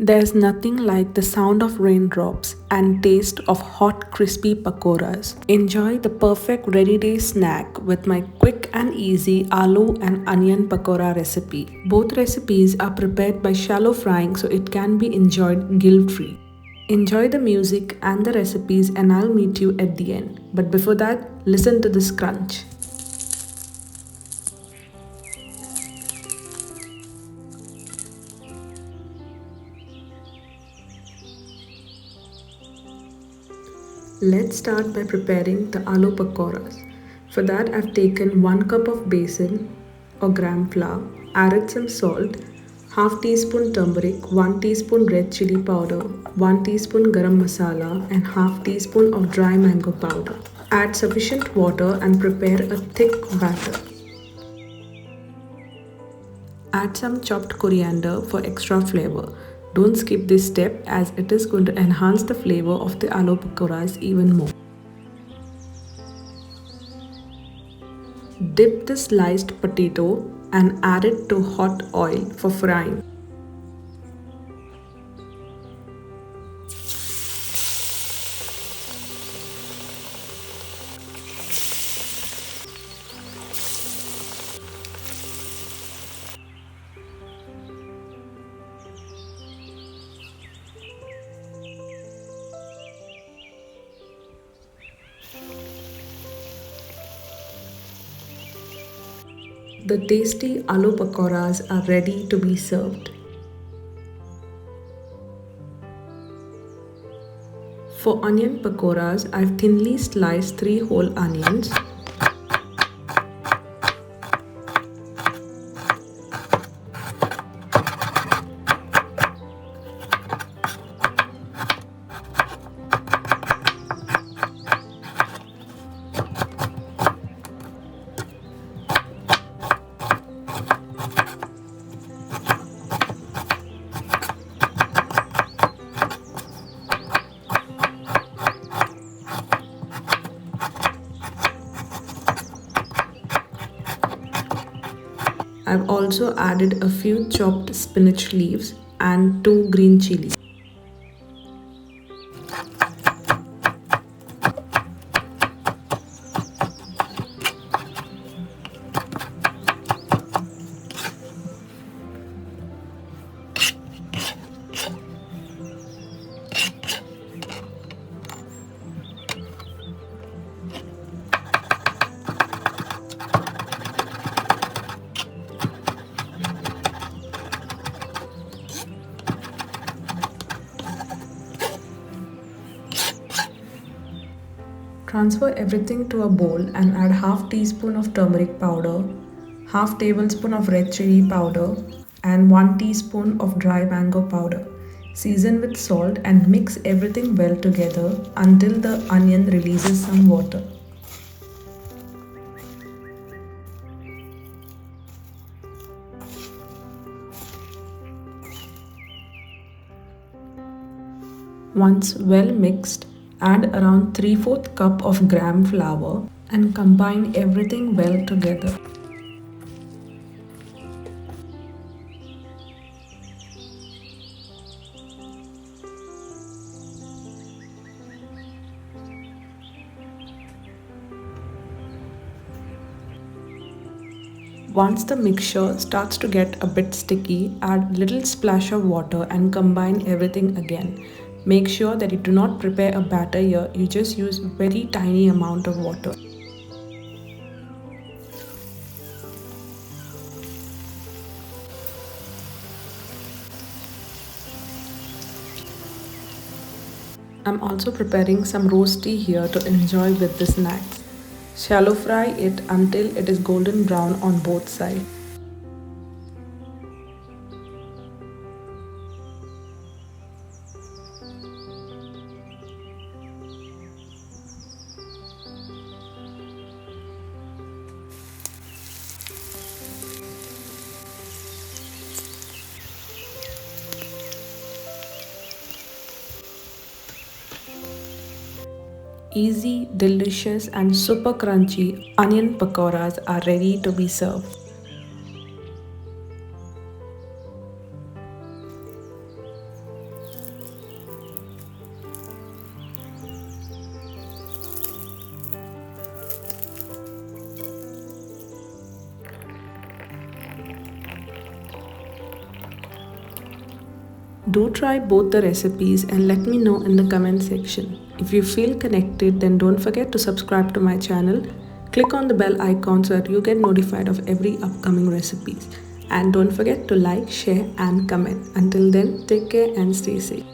There's nothing like the sound of raindrops and taste of hot crispy pakoras. Enjoy the perfect ready-day snack with my quick and easy aloo and onion pakora recipe. Both recipes are prepared by shallow frying so it can be enjoyed guilt-free. Enjoy the music and the recipes and I'll meet you at the end. But before that, listen to this crunch. Let's start by preparing the aloo pakoras. For that I've taken 1 cup of besan or gram flour, added some salt, half teaspoon turmeric, 1 teaspoon red chili powder, 1 teaspoon garam masala and half teaspoon of dry mango powder. Add sufficient water and prepare a thick batter. Add some chopped coriander for extra flavor. Don't skip this step as it is going to enhance the flavor of the aloo pakoras even more. Dip the sliced potato and add it to hot oil for frying. The tasty aloo pakoras are ready to be served. For onion pakoras, I've thinly sliced 3 whole onions. I've also added a few chopped spinach leaves and 2 green chilies. Transfer everything to a bowl and add half teaspoon of turmeric powder, half tablespoon of red chili powder and 1 teaspoon of dry mango powder. Season with salt and mix everything well together until the onion releases some water. Once well mixed, add around 3/4 cup of gram flour and combine everything well together. Once the mixture starts to get a bit sticky, add little splash of water and combine everything again. Make sure that you do not prepare a batter here, you just use very tiny amount of water. I'm also preparing some roasty here to enjoy with the snacks. Shallow fry it until it is golden brown on both sides. Easy, delicious and super crunchy onion pakoras are ready to be served. Do try both the recipes and let me know in the comment section. If you feel connected, then don't forget to subscribe to my channel. Click on the bell icon so that you get notified of every upcoming recipes. And don't forget to like, share and comment. Until then, take care and stay safe.